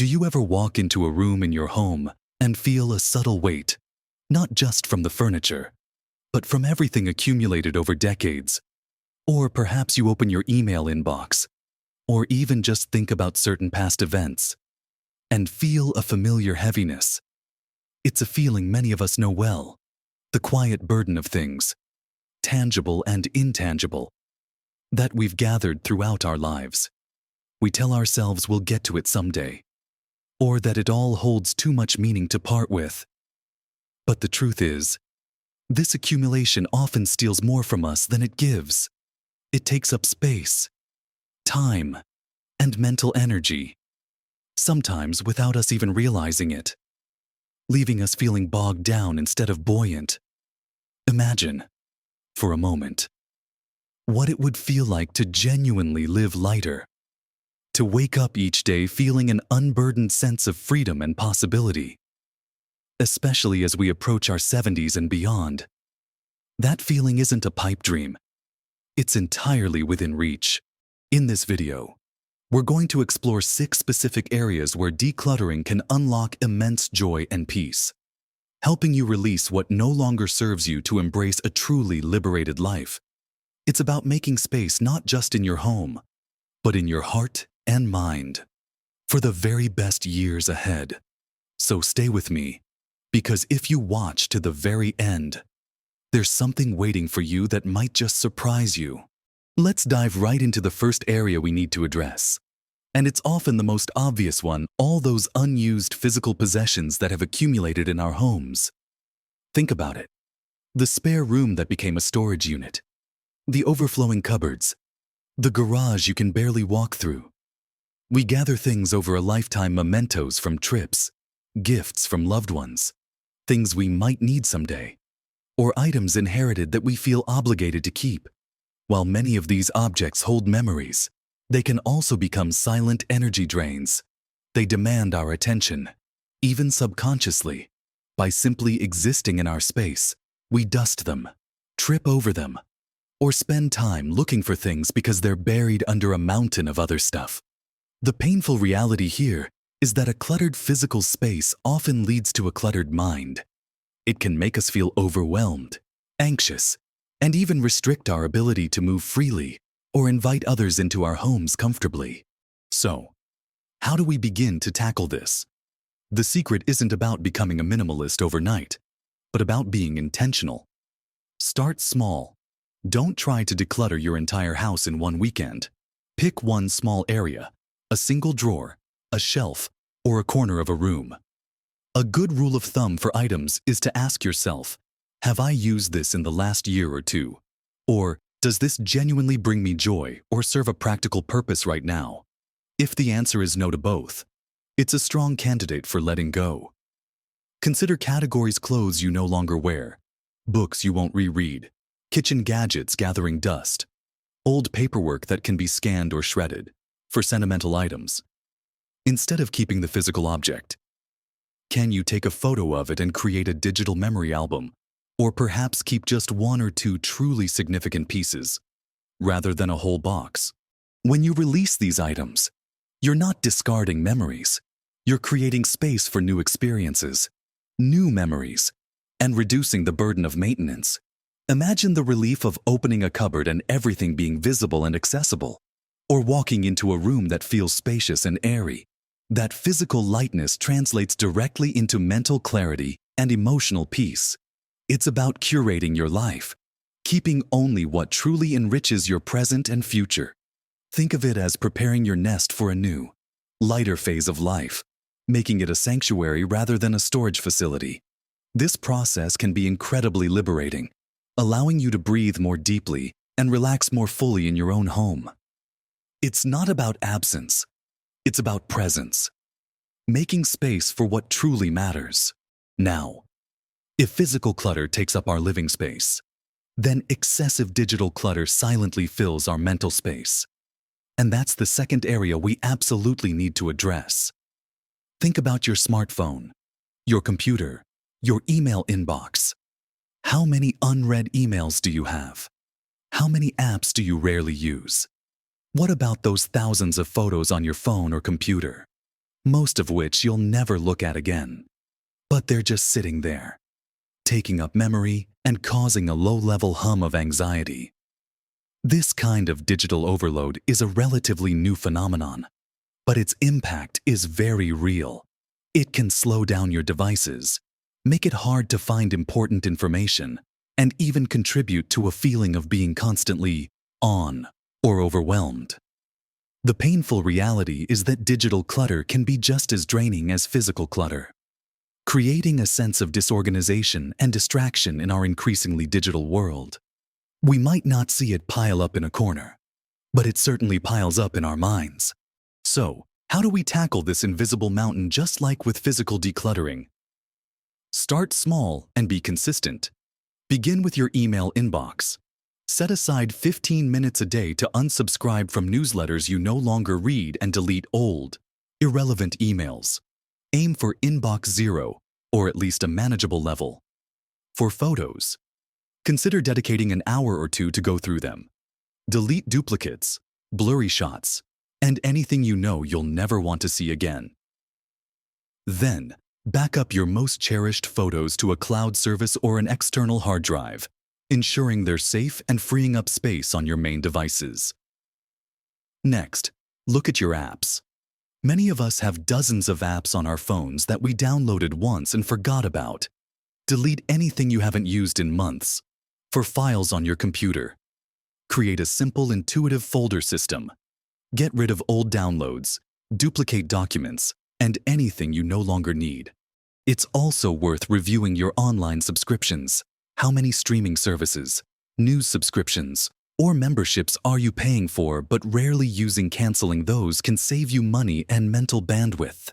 Do you ever walk into a room in your home and feel a subtle weight, not just from the furniture, but from everything accumulated over decades? Or perhaps you open your email inbox, or even just think about certain past events, and feel a familiar heaviness. It's a feeling many of us know well, the quiet burden of things, tangible and intangible, that we've gathered throughout our lives. We tell ourselves we'll get to it someday, or that it all holds too much meaning to part with. But the truth is, this accumulation often steals more from us than it gives. It takes up space, time, and mental energy, sometimes without us even realizing it, leaving us feeling bogged down instead of buoyant. Imagine, for a moment, what it would feel like to genuinely live lighter, to wake up each day feeling an unburdened sense of freedom and possibility, especially as we approach our 70s and beyond. That feeling isn't a pipe dream. It's entirely within reach. In this video, we're going to explore 6 specific areas where decluttering can unlock immense joy and peace, helping you release what no longer serves you to embrace a truly liberated life. It's about making space not just in your home, but in your heart and mind for the very best years ahead. So stay with me, because if you watch to the very end, there's something waiting for you that might just surprise you. Let's dive right into the first area we need to address. And it's often the most obvious one, all those unused physical possessions that have accumulated in our homes. Think about it. The spare room that became a storage unit, the overflowing cupboards, the garage you can barely walk through. We gather things over a lifetime, mementos from trips, gifts from loved ones, things we might need someday, or items inherited that we feel obligated to keep. While many of these objects hold memories, they can also become silent energy drains. They demand our attention, even subconsciously. By simply existing in our space, we dust them, trip over them, or spend time looking for things because they're buried under a mountain of other stuff. The painful reality here is that a cluttered physical space often leads to a cluttered mind. It can make us feel overwhelmed, anxious, and even restrict our ability to move freely or invite others into our homes comfortably. So, how do we begin to tackle this? The secret isn't about becoming a minimalist overnight, but about being intentional. Start small. Don't try to declutter your entire house in one weekend. Pick one small area, a single drawer, a shelf, or a corner of a room. A good rule of thumb for items is to ask yourself, have I used this in the last year or two? Or, does this genuinely bring me joy or serve a practical purpose right now? If the answer is no to both, it's a strong candidate for letting go. Consider categories: clothes you no longer wear, books you won't reread, kitchen gadgets gathering dust, old paperwork that can be scanned or shredded. For sentimental items, instead of keeping the physical object, can you take a photo of it and create a digital memory album? Or perhaps keep just 1 or 2 truly significant pieces, rather than a whole box. When you release these items, you're not discarding memories. You're creating space for new experiences, new memories, and reducing the burden of maintenance. Imagine the relief of opening a cupboard and everything being visible and accessible, or walking into a room that feels spacious and airy. That physical lightness translates directly into mental clarity and emotional peace. It's about curating your life, keeping only what truly enriches your present and future. Think of it as preparing your nest for a new, lighter phase of life, making it a sanctuary rather than a storage facility. This process can be incredibly liberating, allowing you to breathe more deeply and relax more fully in your own home. It's not about absence, it's about presence, making space for what truly matters. Now, if physical clutter takes up our living space, then excessive digital clutter silently fills our mental space. And that's the second area we absolutely need to address. Think about your smartphone, your computer, your email inbox. How many unread emails do you have? How many apps do you rarely use? What about those thousands of photos on your phone or computer? most of which you'll never look at again. But they're just sitting there, taking up memory and causing a low-level hum of anxiety. This kind of digital overload is a relatively new phenomenon, but its impact is very real. It can slow down your devices, make it hard to find important information, and even contribute to a feeling of being constantly on or overwhelmed. The painful reality is that digital clutter can be just as draining as physical clutter, creating a sense of disorganization and distraction in our increasingly digital world. We might not see it pile up in a corner, but it certainly piles up in our minds. So, how do we tackle this invisible mountain just like with physical decluttering? Start small and be consistent. Begin with your email inbox. Set aside 15 minutes a day to unsubscribe from newsletters you no longer read and delete old, irrelevant emails. Aim for inbox 0, or at least a manageable level. For photos, consider dedicating an hour or two to go through them. Delete duplicates, blurry shots, and anything you know you'll never want to see again. Then, back up your most cherished photos to a cloud service or an external hard drive, ensuring they're safe and freeing up space on your main devices. Next, look at your apps. Many of us have dozens of apps on our phones that we downloaded once and forgot about. Delete anything you haven't used in months. For files on your computer, create a simple, intuitive folder system. Get rid of old downloads, duplicate documents, and anything you no longer need. It's also worth reviewing your online subscriptions. How many streaming services, news subscriptions, or memberships are you paying for but rarely using? Canceling those can save you money and mental bandwidth.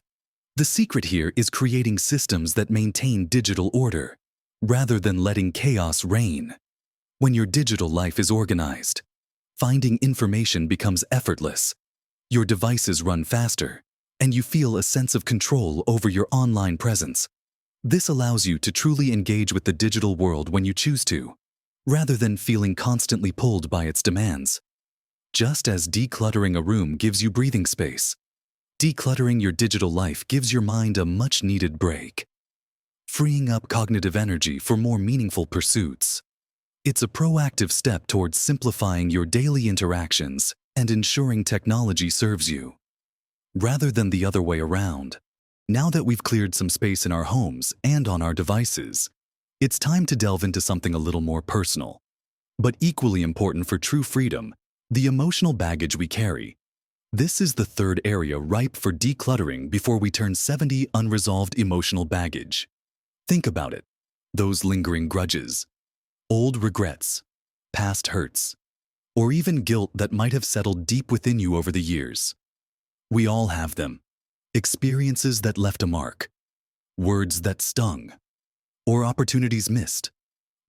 The secret here is creating systems that maintain digital order, rather than letting chaos reign. When your digital life is organized, finding information becomes effortless. Your devices run faster, and you feel a sense of control over your online presence. This allows you to truly engage with the digital world when you choose to, rather than feeling constantly pulled by its demands. Just as decluttering a room gives you breathing space, decluttering your digital life gives your mind a much-needed break, freeing up cognitive energy for more meaningful pursuits. It's a proactive step towards simplifying your daily interactions and ensuring technology serves you, rather than the other way around. Now that we've cleared some space in our homes and on our devices, it's time to delve into something a little more personal, but equally important for true freedom: the emotional baggage we carry. This is the third area ripe for decluttering before we turn 70: unresolved emotional baggage. Think about it. Those lingering grudges, old regrets, past hurts, or even guilt that might have settled deep within you over the years. We all have them. Experiences that left a mark, words that stung, or opportunities missed.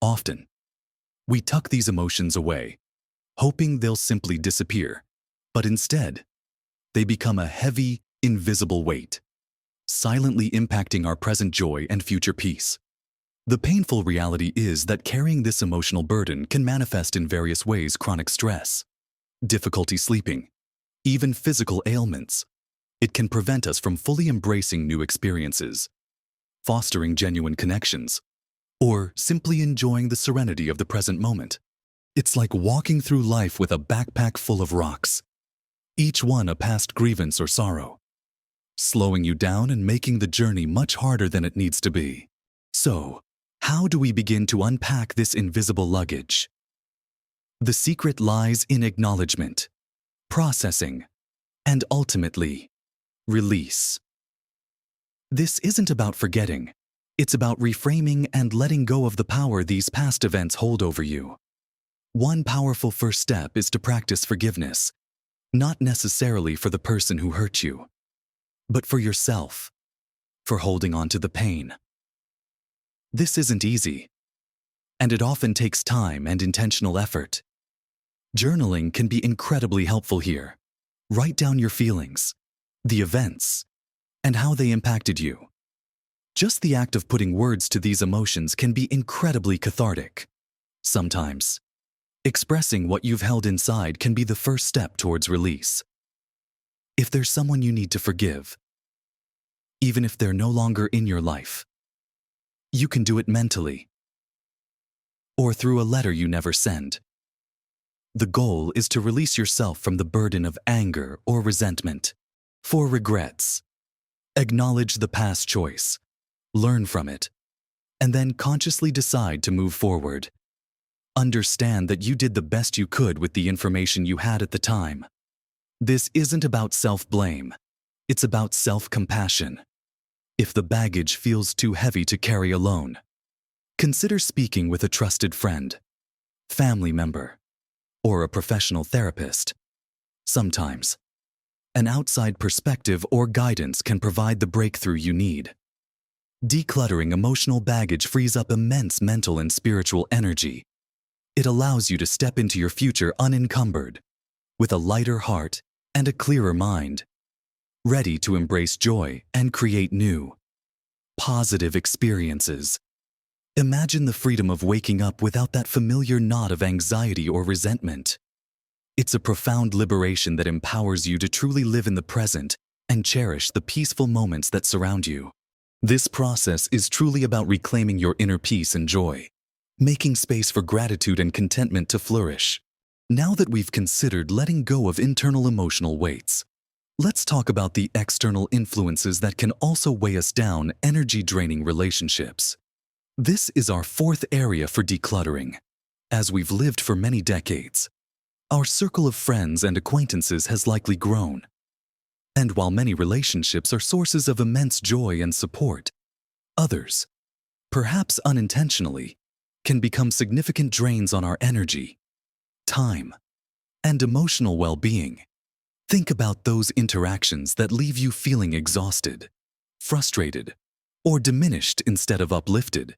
Often, we tuck these emotions away, hoping they'll simply disappear, but instead, they become a heavy, invisible weight, silently impacting our present joy and future peace. The painful reality is that carrying this emotional burden can manifest in various ways: chronic stress, difficulty sleeping, even physical ailments. It can prevent us from fully embracing new experiences, fostering genuine connections, or simply enjoying the serenity of the present moment. It's like walking through life with a backpack full of rocks, each one a past grievance or sorrow, slowing you down and making the journey much harder than it needs to be. So, how do we begin to unpack this invisible luggage? The secret lies in acknowledgement, processing, and ultimately, release. This isn't about forgetting. It's about reframing and letting go of the power these past events hold over you. One powerful first step is to practice forgiveness, not necessarily for the person who hurt you, but for yourself, for holding on to the pain. This isn't easy, and it often takes time and intentional effort. Journaling can be incredibly helpful here. Write down your feelings, the events, and how they impacted you. Just the act of putting words to these emotions can be incredibly cathartic. Sometimes, expressing what you've held inside can be the first step towards release. If there's someone you need to forgive, even if they're no longer in your life. You can do it mentally, or through a letter you never send. The goal is to release yourself from the burden of anger or resentment, for regrets. Acknowledge the past choice, learn from it, and then consciously decide to move forward. Understand that you did the best you could with the information you had at the time. This isn't about self-blame. It's about self-compassion. If the baggage feels too heavy to carry alone, consider speaking with a trusted friend, family member, or a professional therapist. Sometimes, an outside perspective or guidance can provide the breakthrough you need. Decluttering emotional baggage frees up immense mental and spiritual energy. It allows you to step into your future unencumbered, with a lighter heart and a clearer mind, ready to embrace joy and create new, positive experiences. Imagine the freedom of waking up without that familiar knot of anxiety or resentment. It's a profound liberation that empowers you to truly live in the present and cherish the peaceful moments that surround you. This process is truly about reclaiming your inner peace and joy, making space for gratitude and contentment to flourish. Now that we've considered letting go of internal emotional weights, let's talk about the external influences that can also weigh us down: energy-draining relationships. This is our fourth area for decluttering. As we've lived for many decades, our circle of friends and acquaintances has likely grown. And while many relationships are sources of immense joy and support, others, perhaps unintentionally, can become significant drains on our energy, time, and emotional well-being. Think about those interactions that leave you feeling exhausted, frustrated, or diminished instead of uplifted.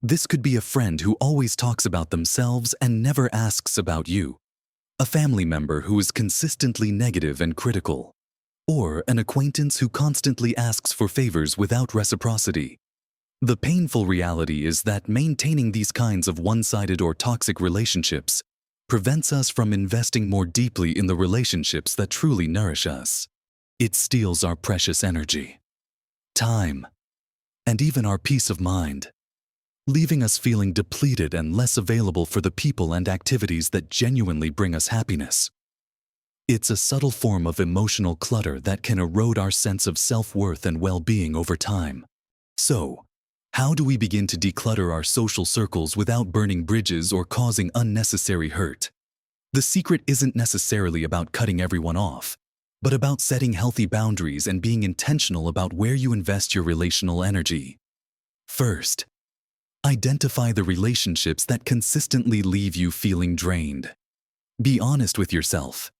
This could be a friend who always talks about themselves and never asks about you, a family member who is consistently negative and critical, or an acquaintance who constantly asks for favors without reciprocity. The painful reality is that maintaining these kinds of one-sided or toxic relationships prevents us from investing more deeply in the relationships that truly nourish us. It steals our precious energy, time, and even our peace of mind, leaving us feeling depleted and less available for the people and activities that genuinely bring us happiness. It's a subtle form of emotional clutter that can erode our sense of self-worth and well-being over time. So, how do we begin to declutter our social circles without burning bridges or causing unnecessary hurt? The secret isn't necessarily about cutting everyone off, but about setting healthy boundaries and being intentional about where you invest your relational energy. First, identify the relationships that consistently leave you feeling drained. Be honest with yourself.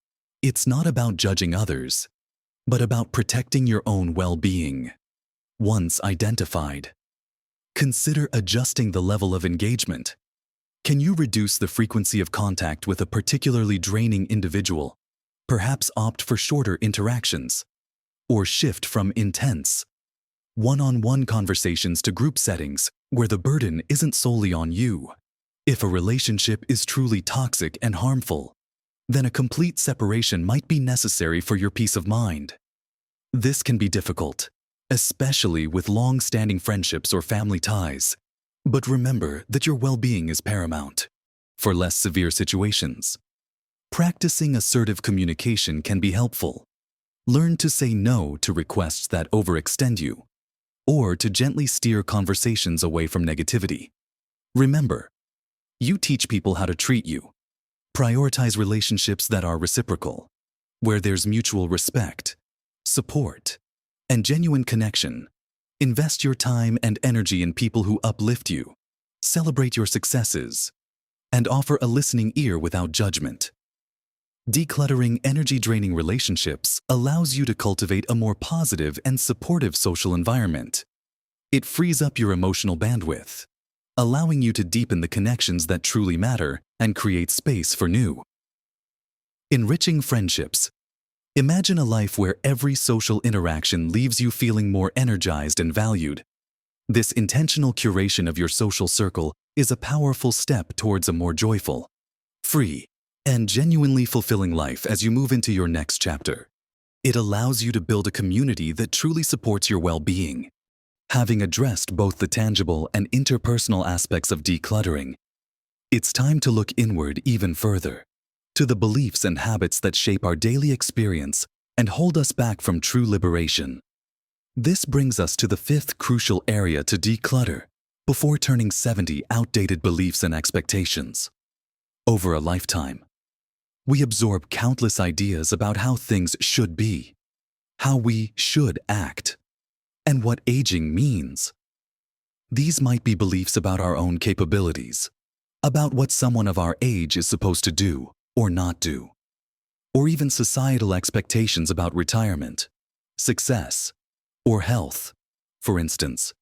It's not about judging others, but about protecting your own well-being. Once identified, consider adjusting the level of engagement. Can you reduce the frequency of contact with a particularly draining individual? Perhaps opt for shorter interactions, or shift from intense, one-on-one conversations to group settings where the burden isn't solely on you. If a relationship is truly toxic and harmful, then a complete separation might be necessary for your peace of mind. This can be difficult, especially with long-standing friendships or family ties. But remember that your well-being is paramount. For less severe situations, practicing assertive communication can be helpful. Learn to say no to requests that overextend you, or to gently steer conversations away from negativity. Remember, you teach people how to treat you. Prioritize relationships that are reciprocal, where there's mutual respect, support, and genuine connection. Invest your time and energy in people who uplift you, celebrate your successes, and offer a listening ear without judgment. Decluttering energy-draining relationships allows you to cultivate a more positive and supportive social environment. It frees up your emotional bandwidth, allowing you to deepen the connections that truly matter and create space for new, enriching friendships. Imagine a life where every social interaction leaves you feeling more energized and valued. This intentional curation of your social circle is a powerful step towards a more joyful, free, and genuinely fulfilling life as you move into your next chapter. It allows you to build a community that truly supports your well-being. Having addressed both the tangible and interpersonal aspects of decluttering, it's time to look inward even further, to the beliefs and habits that shape our daily experience and hold us back from true liberation. This brings us to the fifth crucial area to declutter before turning 70 outdated beliefs and expectations. Over a lifetime, we absorb countless ideas about how things should be, how we should act, and what aging means. These might be beliefs about our own capabilities, about what someone of our age is supposed to do or not do, or even societal expectations about retirement, success, or health. For instance,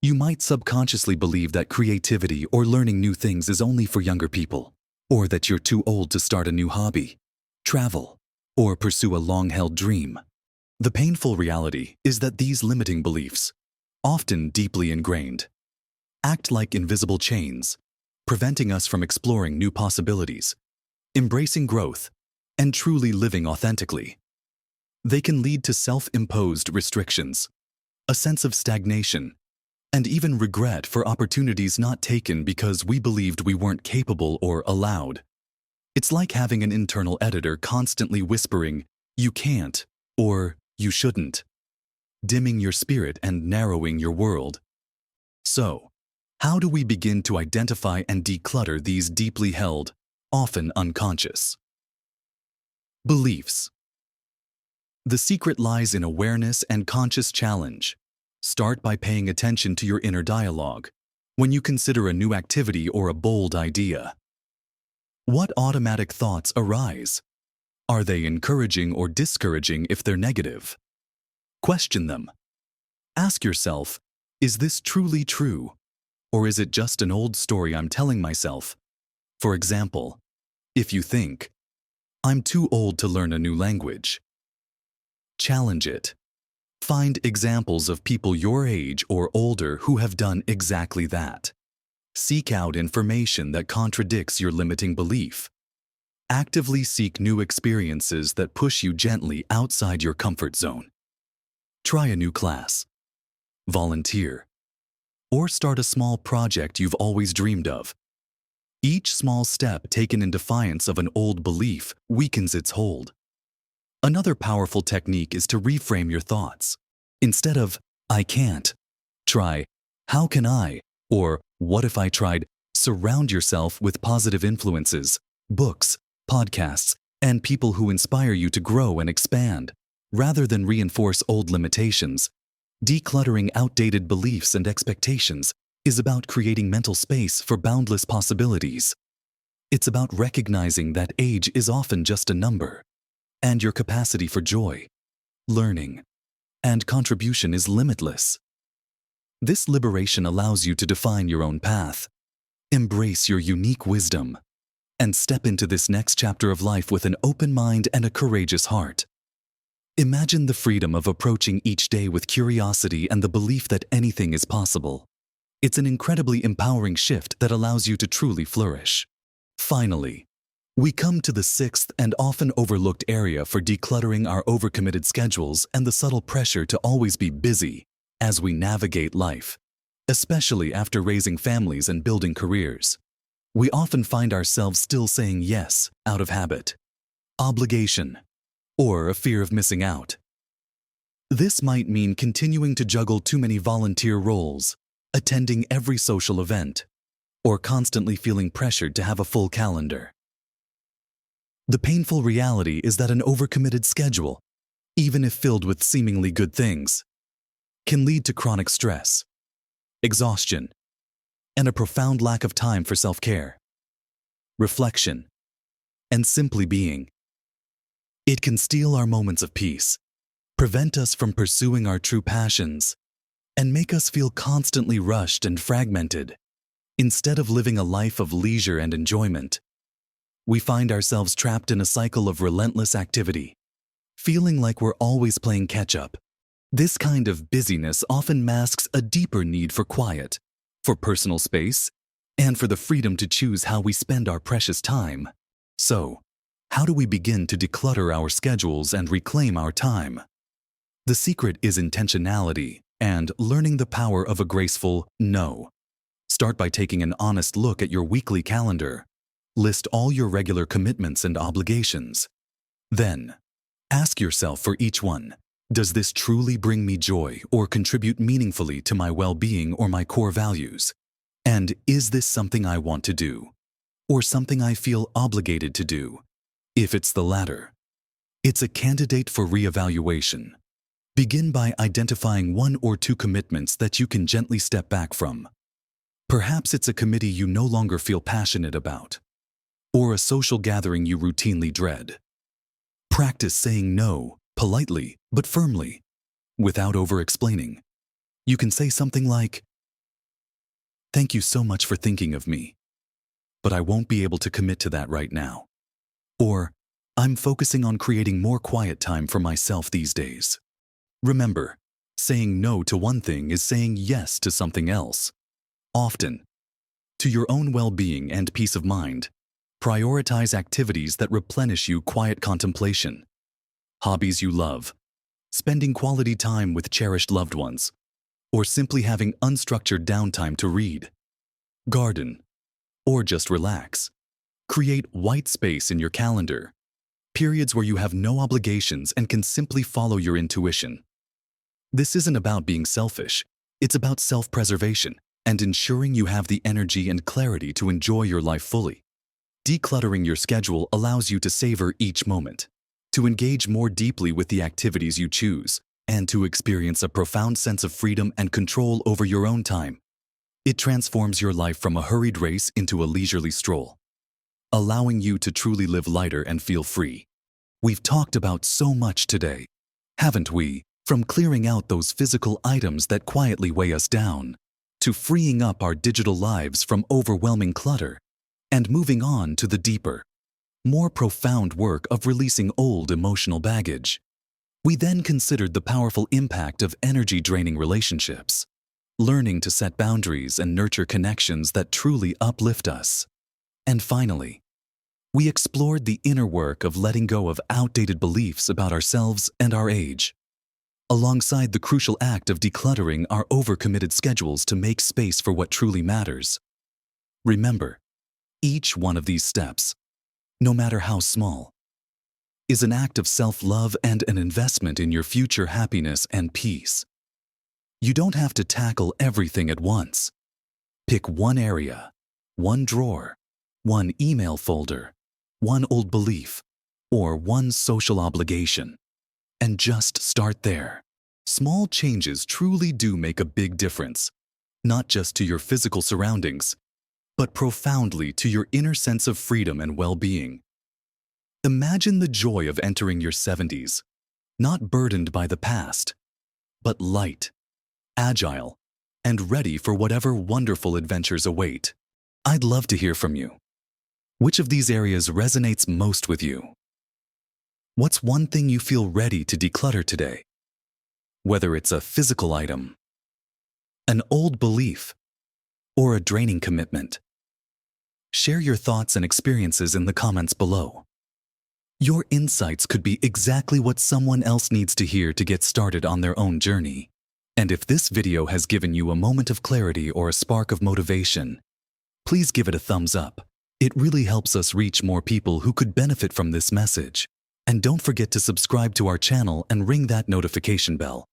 you might subconsciously believe that creativity or learning new things is only for younger people, or that you're too old to start a new hobby, travel, or pursue a long-held dream. The painful reality is that these limiting beliefs, often deeply ingrained, act like invisible chains, preventing us from exploring new possibilities, embracing growth, and truly living authentically. They can lead to self-imposed restrictions, a sense of stagnation, and even regret for opportunities not taken because we believed we weren't capable or allowed. It's like having an internal editor constantly whispering, "You can't," or "You shouldn't," dimming your spirit and narrowing your world. So, how do we begin to identify and declutter these deeply held, often unconscious beliefs? The secret lies in awareness and conscious challenge. Start by paying attention to your inner dialogue when you consider a new activity or a bold idea. What automatic thoughts arise? Are they encouraging or discouraging if they're negative? Question them. Ask yourself, is this truly true? Or is it just an old story I'm telling myself? For example, if you think, "I'm too old to learn a new language," challenge it. Find examples of people your age or older who have done exactly that. Seek out information that contradicts your limiting belief. Actively seek new experiences that push you gently outside your comfort zone. Try a new class, volunteer, or start a small project you've always dreamed of. Each small step taken in defiance of an old belief weakens its hold. Another powerful technique is to reframe your thoughts. Instead of, "I can't," try, "How can I?" or "What if I tried?" Surround yourself with positive influences, books, podcasts, and people who inspire you to grow and expand. Rather than reinforce old limitations, decluttering outdated beliefs and expectations is about creating mental space for boundless possibilities. It's about recognizing that age is often just a number, and your capacity for joy, learning, and contribution is limitless. This liberation allows you to define your own path, embrace your unique wisdom, and step into this next chapter of life with an open mind and a courageous heart. Imagine the freedom of approaching each day with curiosity and the belief that anything is possible. It's an incredibly empowering shift that allows you to truly flourish. Finally, we come to the sixth and often overlooked area for decluttering our overcommitted schedules and the subtle pressure to always be busy as we navigate life, especially after raising families and building careers. We often find ourselves still saying yes out of habit, obligation, or a fear of missing out. This might mean continuing to juggle too many volunteer roles, attending every social event, or constantly feeling pressured to have a full calendar. The painful reality is that an overcommitted schedule, even if filled with seemingly good things, can lead to chronic stress, exhaustion, and a profound lack of time for self-care, reflection, and simply being. It can steal our moments of peace, prevent us from pursuing our true passions, and make us feel constantly rushed and fragmented. Instead of living a life of leisure and enjoyment, we find ourselves trapped in a cycle of relentless activity, feeling like we're always playing catch-up. This kind of busyness often masks a deeper need for quiet, for personal space, and for the freedom to choose how we spend our precious time. So, How do we begin to declutter our schedules and reclaim our time? The secret is intentionality and learning the power of a graceful no. Start by taking an honest look at your weekly calendar. List all your regular commitments and obligations. Then, ask yourself for each one, does this truly bring me joy or contribute meaningfully to my well-being or my core values? And is this something I want to do? Or something I feel obligated to do? If it's the latter, it's a candidate for reevaluation. Begin by identifying 1 or 2 commitments that you can gently step back from. Perhaps it's a committee you no longer feel passionate about, or a social gathering you routinely dread. Practice saying no, politely but firmly, without over-explaining. You can say something like, "Thank you so much for thinking of me, but I won't be able to commit to that right now." Or, "I'm focusing on creating more quiet time for myself these days." Remember, saying no to one thing is saying yes to something else. Often, to your own well-being and peace of mind, prioritize activities that replenish you quiet contemplation. Hobbies you love, spending quality time with cherished loved ones, or simply having unstructured downtime to read, garden, or just relax. Create white space in your calendar, periods where you have no obligations and can simply follow your intuition. This isn't about being selfish, it's about self-preservation and ensuring you have the energy and clarity to enjoy your life fully. Decluttering your schedule allows you to savor each moment, to engage more deeply with the activities you choose, and to experience a profound sense of freedom and control over your own time. It transforms your life from a hurried race into a leisurely stroll, allowing you to truly live lighter and feel free. We've talked about so much today, haven't we? From clearing out those physical items that quietly weigh us down, to freeing up our digital lives from overwhelming clutter, and moving on to the deeper, more profound work of releasing old emotional baggage. We then considered the powerful impact of energy-draining relationships, learning to set boundaries and nurture connections that truly uplift us. And finally, we explored the inner work of letting go of outdated beliefs about ourselves and our age, alongside the crucial act of decluttering our overcommitted schedules to make space for what truly matters. Remember, each one of these steps, no matter how small, is an act of self-love and an investment in your future happiness and peace. You don't have to tackle everything at once. Pick one area, one drawer, one email folder, one old belief, or one social obligation, and just start there. Small changes truly do make a big difference, not just to your physical surroundings, but profoundly to your inner sense of freedom and well-being. Imagine the joy of entering your 70s, not burdened by the past, but light, agile, and ready for whatever wonderful adventures await. I'd love to hear from you. Which of these areas resonates most with you? What's one thing you feel ready to declutter today? Whether it's a physical item, an old belief, or a draining commitment. Share your thoughts and experiences in the comments below. Your insights could be exactly what someone else needs to hear to get started on their own journey. And if this video has given you a moment of clarity or a spark of motivation, please give it a thumbs up. It really helps us reach more people who could benefit from this message. And don't forget to subscribe to our channel and ring that notification bell,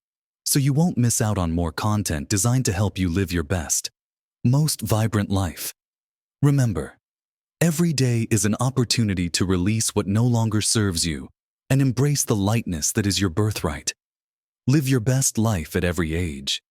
so you won't miss out on more content designed to help you live your best, most vibrant life. Remember, every day is an opportunity to release what no longer serves you and embrace the lightness that is your birthright. Live your best life at every age.